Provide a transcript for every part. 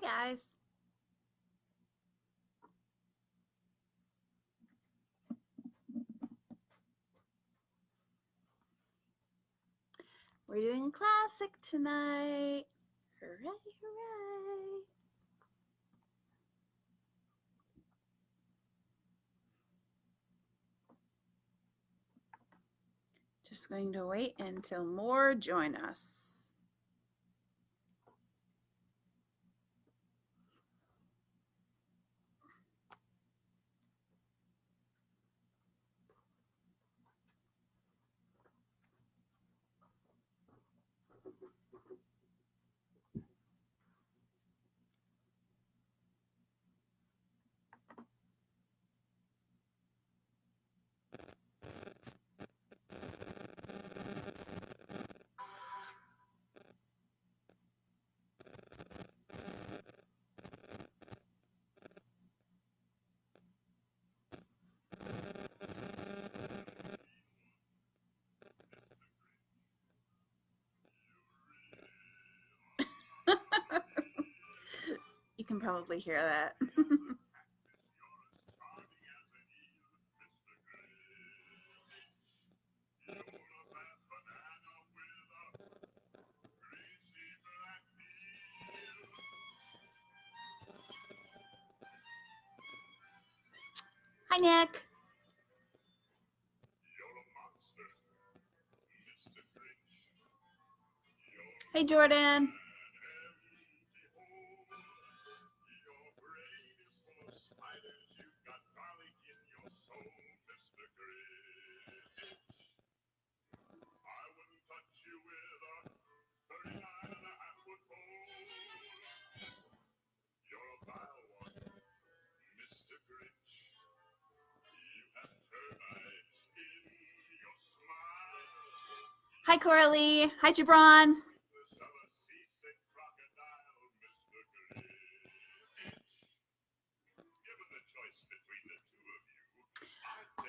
guys. We're doing classic tonight. Hooray, hooray. Just going to wait until more join us. You can probably hear that. Hi, Nick. Hey, Jordan. Hi, Coralie. Hi, Gibran.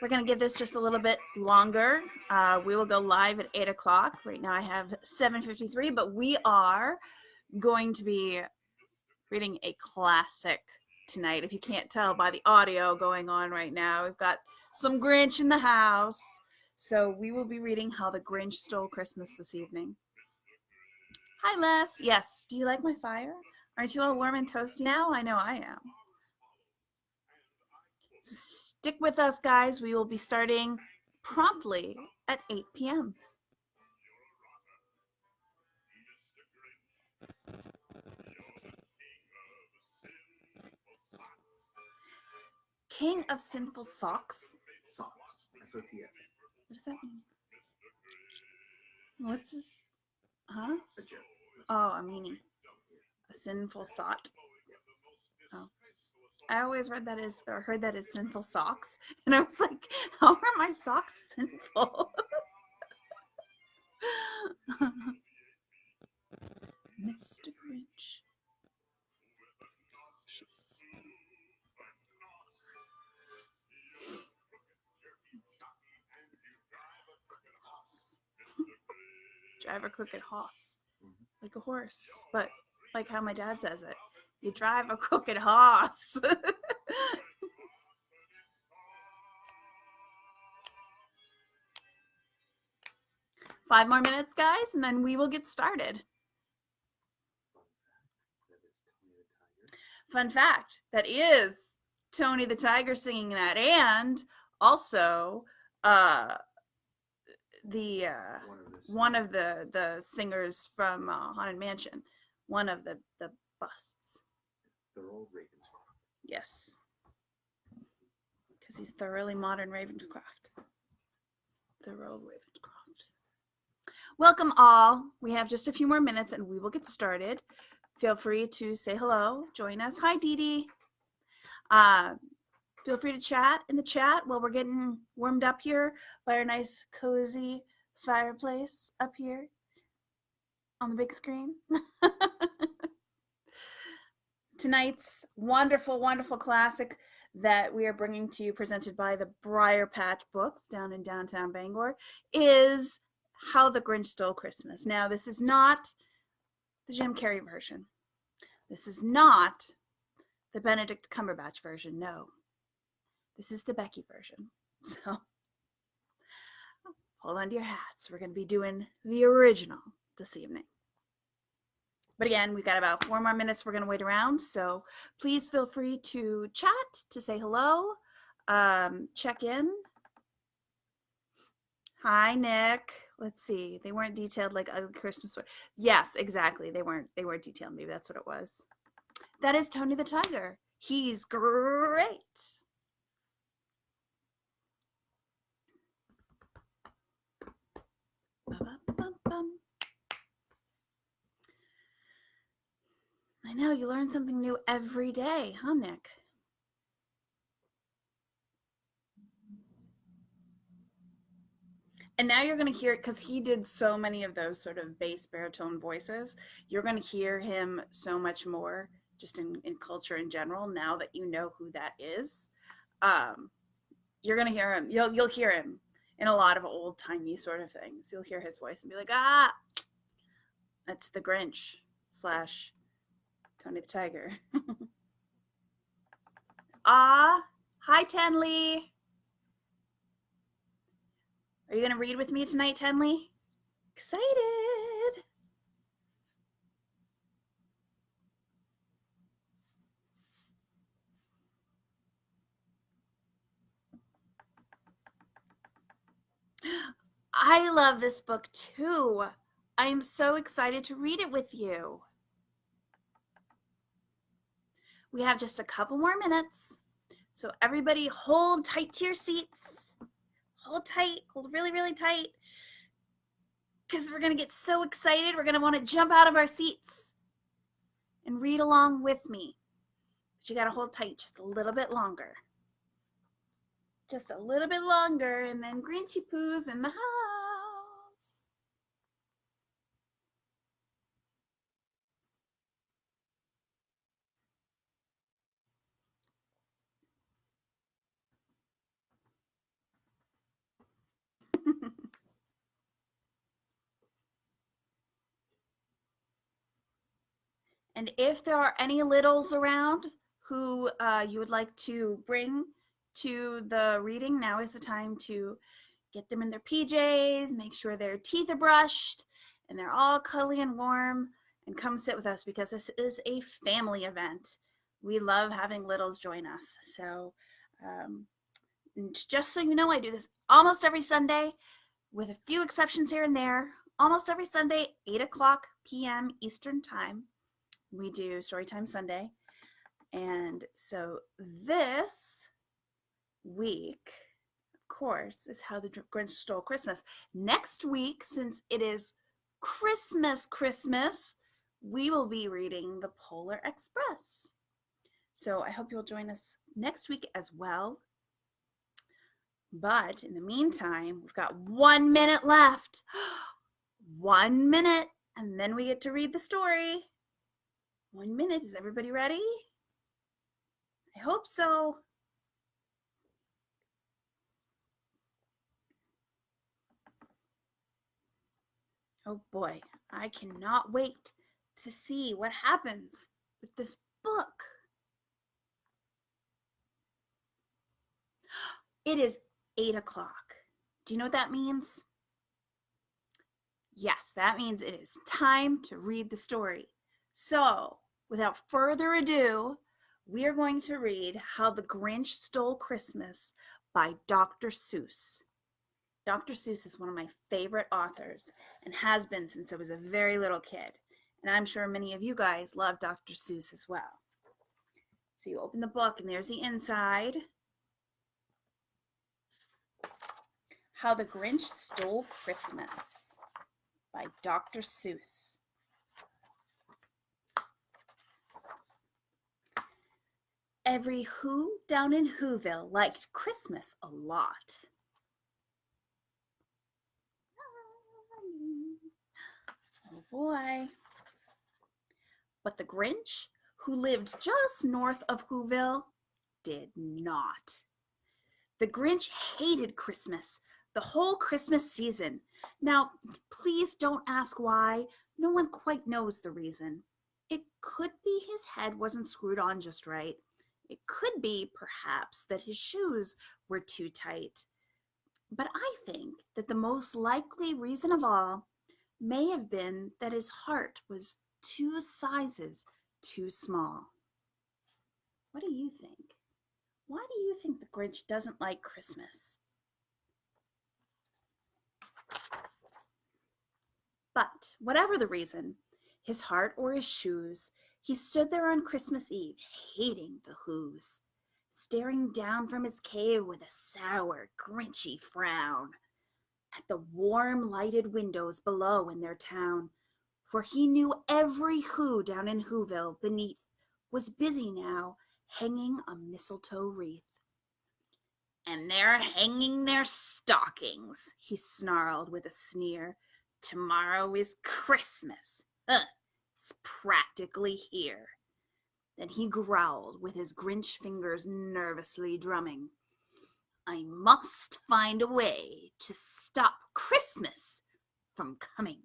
We're going to give this just a little bit longer. We will go live at 8 o'clock. Right now I have 7:53, but we are going to be reading a classic tonight. If you can't tell by the audio going on right now, we've got some Grinch in the house. So we will be reading How the Grinch Stole Christmas this evening. Hi, Les. Yes. Do you like my fire? Aren't you all warm and toasty now? I know I am. So stick with us, guys. We will be starting promptly at 8 p.m. King of Sinful Socks? Socks. S-O-T-S. What does that mean? What's this? Huh? A joke. Oh, a meanie. A sinful sot. Oh. I always heard that as sinful socks. And I was like, how are my socks sinful? Mr. Grinch. Drive a crooked horse. Like a horse. But like how my dad says it. You drive a crooked horse. 5 more minutes, guys, and then we will get started. Fun fact, that is Tony the Tiger singing that, and also one of the singers from Haunted Mansion, one of the busts. They're all Ravenscroft. Yes, because he's thoroughly modern Ravenscroft. Thorough Ravenscroft. Welcome all. We have just a few more minutes and we will get started. Feel free to say hello, join us. Hi, Dee Dee. Feel free to chat in the chat while we're getting warmed up here by our nice cozy fireplace up here on the big screen. Tonight's wonderful, wonderful classic that we are bringing to you, presented by the Briar Patch Books down in downtown Bangor, is How the Grinch Stole Christmas. Now, this is not the Jim Carrey version. This is not the Benedict Cumberbatch version. No, this is the Becky version. So hold on to your hats. We're going to be doing the original this evening. But again, we've got about 4 more minutes we're going to wait around. So please feel free to chat, to say hello, check in. Hi, Nick. Let's see. They weren't detailed like Ugly Christmas Story. Yes, exactly. They weren't detailed. Maybe that's what it was. That is Tony the Tiger. He's great. Ba-ba-ba-bum. I know, you learn something new every day, huh, Nick? And now you're going to hear it because he did so many of those sort of bass baritone voices. You're going to hear him so much more just in culture in general now that you know who that is. You're going to hear him. You'll hear him in a lot of old timey sort of things. You'll hear his voice and be like, ah, that's the Grinch / Tony the Tiger. Ah, hi, Tenley. Are you going to read with me tonight, Tenley? Excited. I love this book too. I am so excited to read it with you. We have just a couple more minutes. So everybody hold tight to your seats. Hold tight, hold really, really tight. Because we're going to get so excited. We're going to want to jump out of our seats and read along with me. But you got to hold tight just a little bit longer. Just a little bit longer, and then Grinchy Poo's in the house. And if there are any littles around who you would like to bring to the reading, now is the time to get them in their PJs, make sure their teeth are brushed, and they're all cuddly and warm, and come sit with us because this is a family event. We love having littles join us. So just so you know, I do this almost every Sunday, with a few exceptions here and there. Almost every Sunday, 8:00 p.m. Eastern Time. We do Storytime Sunday. And so this week, of course, is How the Grinch Stole Christmas. Next week, since it is Christmas, we will be reading The Polar Express. So I hope you'll join us next week as well. But in the meantime, we've got 1 minute left. 1 minute, and then we get to read the story. 1 minute. Is everybody ready? I hope so. Oh boy, I cannot wait to see what happens with this book. It is 8:00. Do you know what that means? Yes, that means it is time to read the story. So, without further ado, we are going to read How the Grinch Stole Christmas by Dr. Seuss. Dr. Seuss is one of my favorite authors and has been since I was a very little kid. And I'm sure many of you guys love Dr. Seuss as well. So you open the book and there's the inside. How the Grinch Stole Christmas by Dr. Seuss. Every Who down in Who-ville liked Christmas a lot. Oh boy. But the Grinch, who lived just north of Who-ville, did not. The Grinch hated Christmas, the whole Christmas season. Now, please don't ask why. No one quite knows the reason. It could be his head wasn't screwed on just right. It could be, perhaps, that his shoes were too tight. But I think that the most likely reason of all may have been that his heart was 2 sizes too small. What do you think? Why do you think the Grinch doesn't like Christmas? But whatever the reason, his heart or his shoes, he stood there on Christmas Eve, hating the Who's, staring down from his cave with a sour, Grinchy frown at the warm, lighted windows below in their town, for he knew every Who down in Who-ville beneath was busy now hanging a mistletoe wreath. And they're hanging their stockings, he snarled with a sneer. Tomorrow is Christmas. It's practically here. Then he growled with his Grinch fingers nervously drumming. I must find a way to stop Christmas from coming.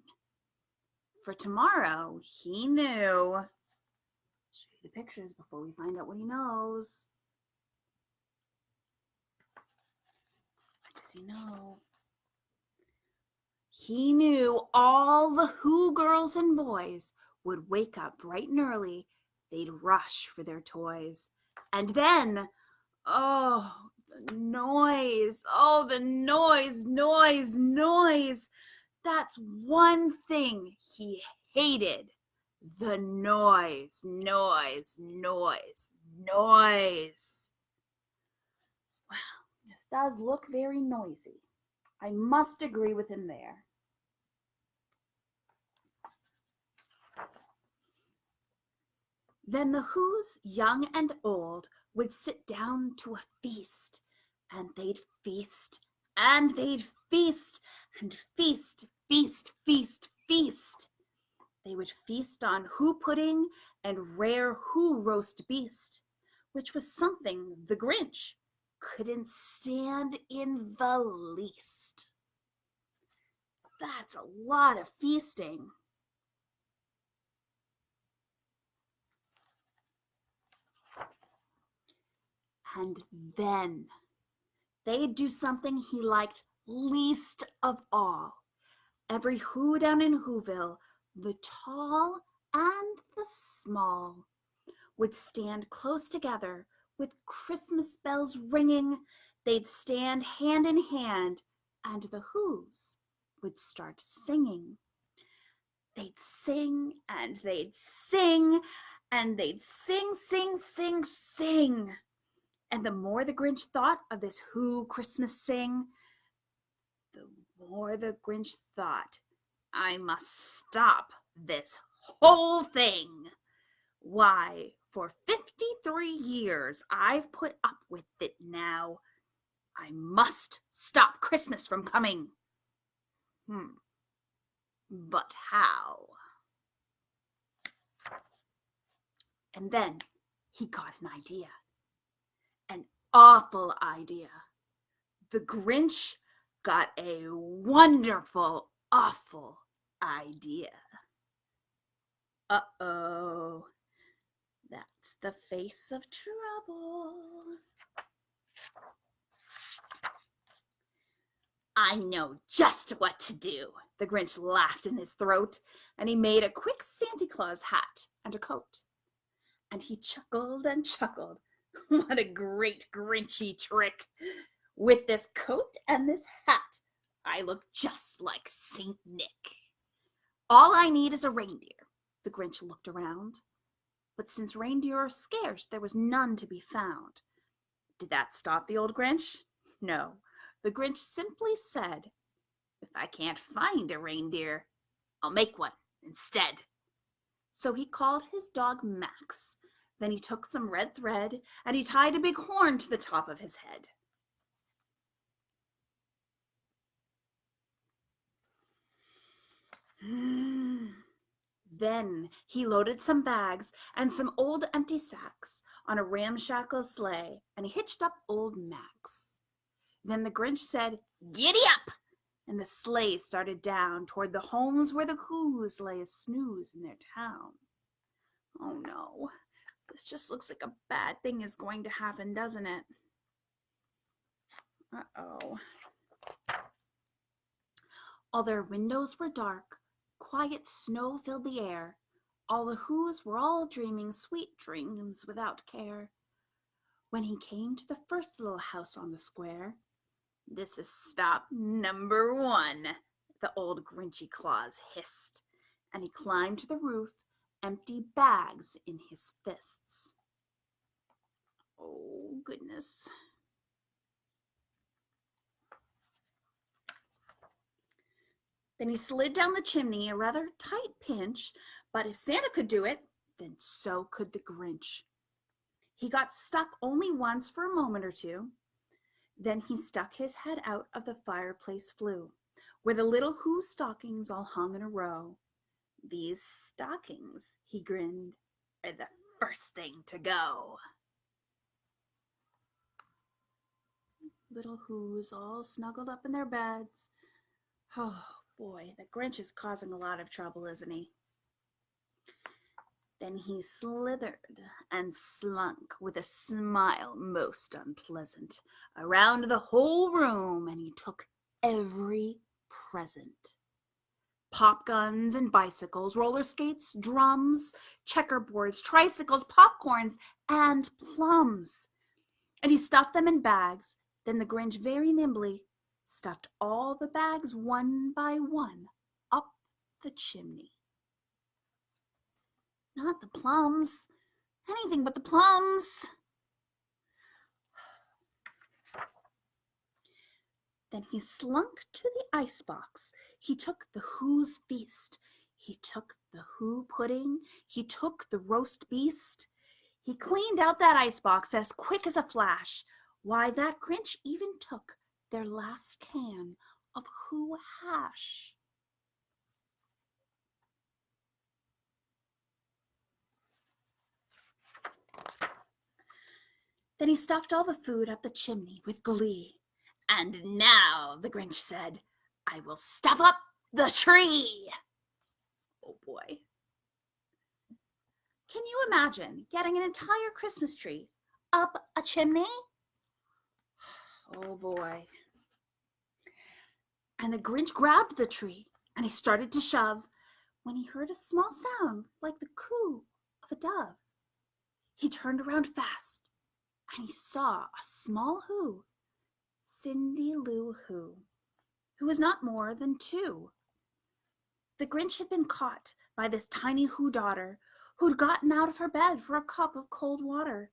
For tomorrow, he knew. Show you the pictures before we find out what he knows. What does he know? He knew all the Who girls and boys would wake up bright and early. They'd rush for their toys. And then, oh, the noise. Oh, the noise, noise, noise. That's one thing he hated. The noise, noise, noise, noise. Wow, this does look very noisy. I must agree with him there. Then the Who's, young and old, would sit down to a feast, and they'd feast, and they'd feast, and feast, feast, feast, feast. They would feast on Who pudding and rare Who roast beast, which was something the Grinch couldn't stand in the least. That's a lot of feasting. And then they'd do something he liked least of all. Every Who down in Whoville, the tall and the small, would stand close together with Christmas bells ringing. They'd stand hand in hand, and the Who's would start singing. They'd sing, and they'd sing, and they'd sing, sing, sing, sing. And the more the Grinch thought of this Who Christmas sing, the more the Grinch thought, I must stop this whole thing. Why, for 53 years I've put up with it now. I must stop Christmas from coming. But how? And then he got an idea. An awful idea. The Grinch got a wonderful, awful idea. Uh-oh. That's the face of trouble. I know just what to do. The Grinch laughed in his throat, and he made a quick Santa Claus hat and a coat. And he chuckled and chuckled. What a great Grinchy trick. With this coat and this hat, I look just like Saint Nick. All I need is a reindeer. The Grinch looked around. But since reindeer are scarce, there was none to be found. Did that stop the old Grinch? No. The Grinch simply said, if I can't find a reindeer, I'll make one instead. So he called his dog Max. Then he took some red thread and he tied a big horn to the top of his head. Then he loaded some bags and some old empty sacks on a ramshackle sleigh, and he hitched up old Max. Then the Grinch said, "Giddy up!" And the sleigh started down toward the homes where the Who's lay a snooze in their town. Oh no, this just looks like a bad thing is going to happen, doesn't it? Uh-oh. All their windows were dark, quiet snow filled the air. All the Whos were all dreaming sweet dreams without care. When he came to the first little house on the square, "This is stop number 1, the old Grinchy Claus hissed, and he climbed to the roof, empty bags in his fists. Oh, goodness. Then he slid down the chimney, a rather tight pinch, but if Santa could do it, then so could the Grinch. He got stuck only once for a moment or two. Then he stuck his head out of the fireplace flue, where the little Who stockings all hung in a row. "These stockings," he grinned, "are the first thing to go." Little Who's all snuggled up in their beds. Oh boy, the Grinch is causing a lot of trouble, isn't he? Then he slithered and slunk with a smile most unpleasant around the whole room, and he took every present. Pop guns and bicycles, roller skates, drums, checkerboards, tricycles, popcorns, and plums. And he stuffed them in bags. Then the Grinch very nimbly stuffed all the bags one by one up the chimney. Not the plums. Anything but the plums. Then he slunk to the icebox. He took the Who's feast. He took the Who pudding. He took the roast beast. He cleaned out that icebox as quick as a flash. Why, that Grinch even took their last can of Who hash. Then he stuffed all the food up the chimney with glee. "And now," the Grinch said, "I will stuff up the tree." Oh boy. Can you imagine getting an entire Christmas tree up a chimney? Oh boy. And the Grinch grabbed the tree and he started to shove when he heard a small sound like the coo of a dove. He turned around fast and he saw a small Who, Cindy Lou Who was not more than 2. The Grinch had been caught by this tiny Who daughter who'd gotten out of her bed for a cup of cold water.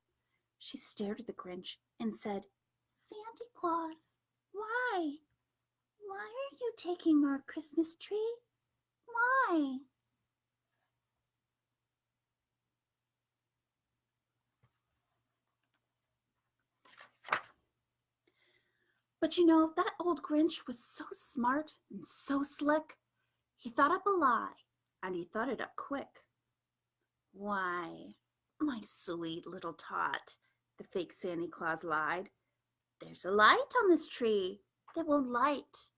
She stared at the Grinch and said, "Santa Claus, why? Why are you taking our Christmas tree? Why?" But you know, that old Grinch was so smart and so slick. He thought up a lie, and he thought it up quick. "Why, my sweet little tot," the fake Santa Claus lied, "there's a light on this tree that will light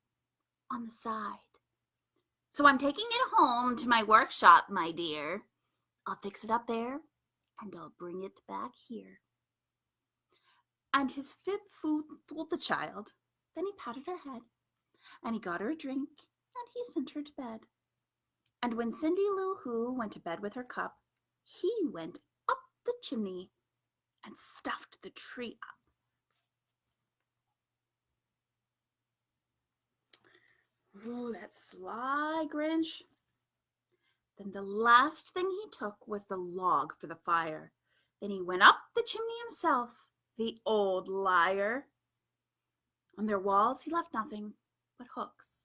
on the side. So I'm taking it home to my workshop, my dear. I'll fix it up there, and I'll bring it back here." And his fib fooled the child. Then he patted her head, and he got her a drink, and he sent her to bed. And when Cindy Lou Who went to bed with her cup, he went up the chimney and stuffed the tree up. Ooh, that sly Grinch. Then the last thing he took was the log for the fire. Then he went up the chimney himself, the old liar. On their walls he left nothing but hooks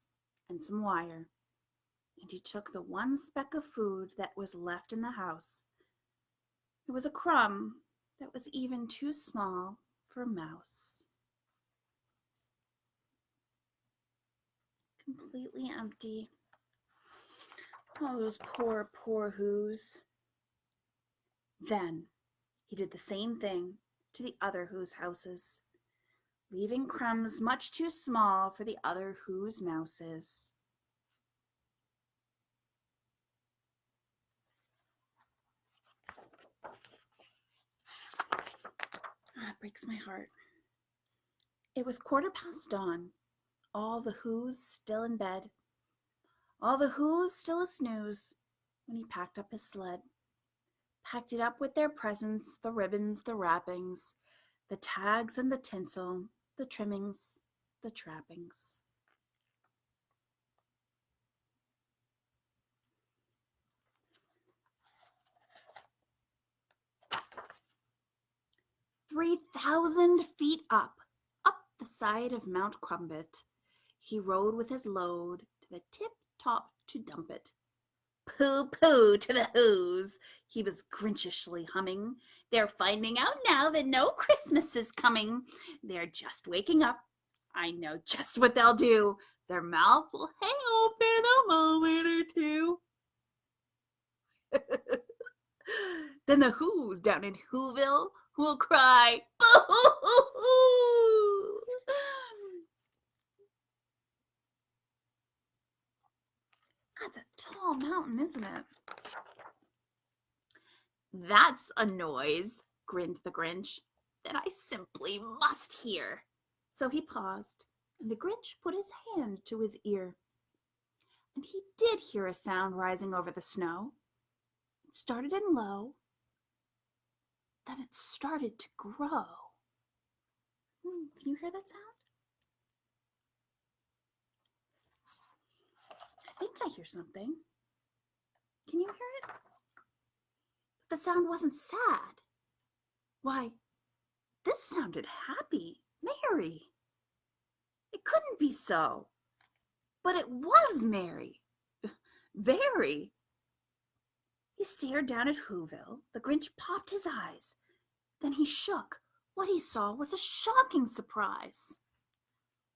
and some wire. And he took the one speck of food that was left in the house. It was a crumb that was even too small for a mouse. Completely empty. All those poor, poor Whos. Then he did the same thing to the other Whos' houses, leaving crumbs much too small for the other Whos' mouses. breaks my heart. It was 1/4 dawn. All the Who's still in bed. All the Who's still a snooze when he packed up his sled. Packed it up with their presents, the ribbons, the wrappings, the tags and the tinsel, the trimmings, the trappings. "3,000 feet up the side of Mount Crumbit, he rode with his load to the tip-top to dump it. Pooh-pooh to the Who's, he was Grinchishly humming. They're finding out now that no Christmas is coming. They're just waking up. I know just what they'll do. Their mouth will hang open a moment or two." Then the Who's down in Who-ville will cry, "Boo-hoo-hoo-hoo!" That's a tall mountain, isn't it? "That's a noise," grinned the Grinch, "that I simply must hear." So he paused, and the Grinch put his hand to his ear. And he did hear a sound rising over the snow. It started in low, then it started to grow. Can you hear that sound? I think I hear something. Can you hear it? But the sound wasn't sad. Why, this sounded happy, merry. It couldn't be so. But it was merry. Very. He stared down at Who-ville. The Grinch popped his eyes. Then he shook. What he saw was a shocking surprise.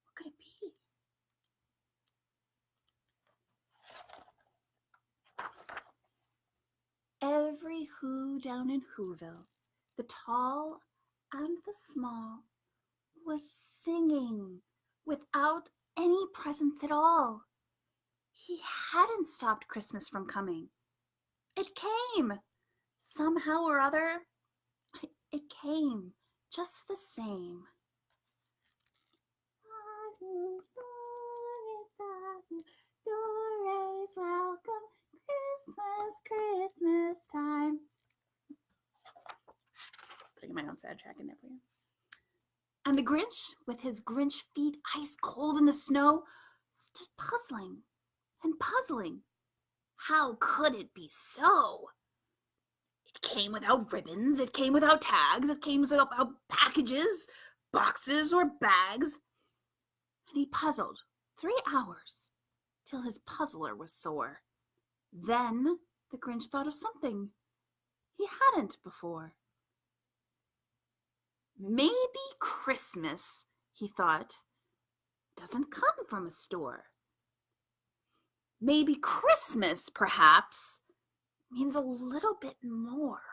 What could it be? Every Who down in Who-ville, the tall and the small, was singing without any presents at all. He hadn't stopped Christmas from coming. It came. Somehow or other, it came just the same. Doorways welcome Christmas time. Putting my own soundtrack in there for you. And the Grinch, with his Grinch feet ice cold in the snow, stood puzzling and puzzling. How could it be so? It came without ribbons, it came without tags, it came without packages, boxes, or bags. And he puzzled 3 hours till his puzzler was sore. Then the Grinch thought of something he hadn't before. Maybe Christmas, he thought, doesn't come from a store. Maybe Christmas, perhaps, means a little bit more.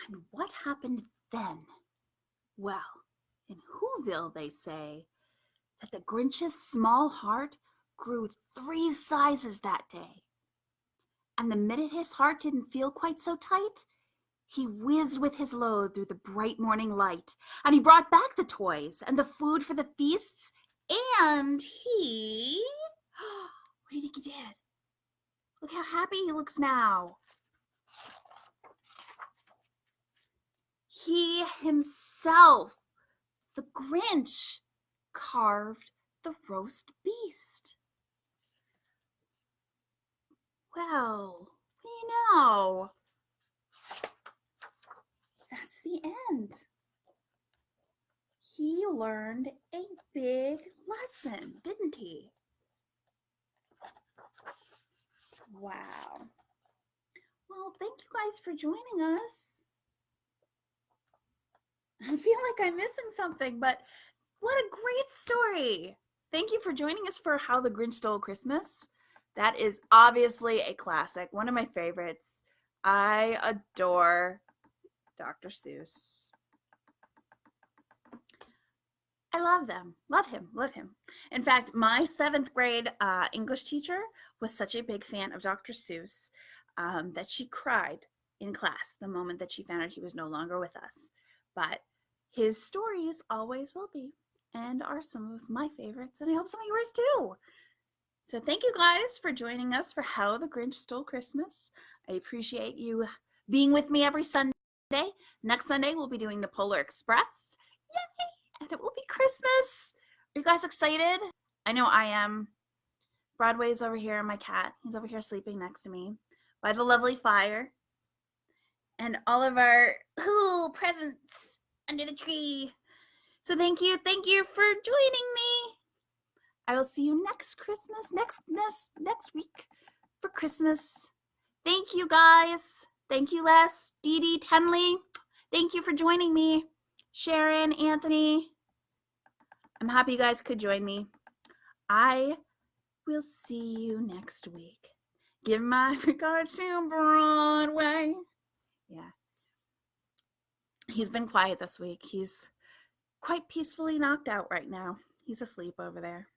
And what happened then? Well, in Who-ville they say that the Grinch's small heart grew 3 sizes that day. And the minute his heart didn't feel quite so tight, he whizzed with his load through the bright morning light, and he brought back the toys and the food for the feasts, and he... What do you think he did? Look how happy he looks now. He himself, the Grinch, carved the roast beast. Well, that's the end. He learned a big lesson, didn't he? Wow. Well, thank you guys for joining us. I feel like I'm missing something, but what a great story. Thank you for joining us for How the Grinch Stole Christmas. That is obviously a classic, one of my favorites. I adore Dr. Seuss. I love them. Love him. Love him. In fact, my 7th grade English teacher was such a big fan of Dr. Seuss that she cried in class the moment that she found out he was no longer with us. But his stories always will be and are some of my favorites, and I hope some of yours too. So thank you guys for joining us for How the Grinch Stole Christmas. I appreciate you being with me every Sunday. Next Sunday, we'll be doing the Polar Express. Yay! And it will be Christmas. Are you guys excited? I know I am. Broadway's over here, my cat. He's over here sleeping next to me by the lovely fire. And all of our presents under the tree. So thank you for joining me. I will see you next Christmas, next week for Christmas. Thank you guys. Thank you, Les, Dee Dee, Tenley. Thank you for joining me. Sharon, Anthony. I'm happy you guys could join me. I will see you next week. Give my regards to Broadway. Yeah. He's been quiet this week. He's quite peacefully knocked out right now. He's asleep over there.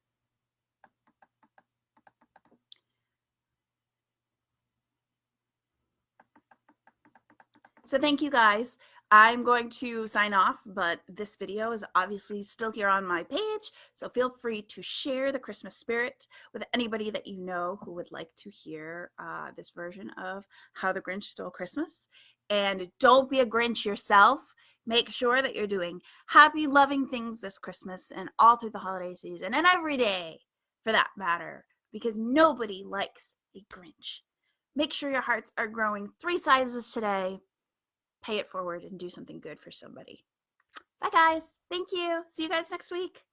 So thank you guys. I'm going to sign off, but this video is obviously still here on my page, so feel free to share the Christmas spirit with anybody that you know who would like to hear this version of How the Grinch Stole Christmas. And don't be a Grinch yourself. Make sure that you're doing happy, loving things this Christmas and all through the holiday season and every day for that matter, because nobody likes a Grinch. Make sure your hearts are growing 3 sizes today. Pay it forward and do something good for somebody. Bye, guys. Thank you. See you guys next week.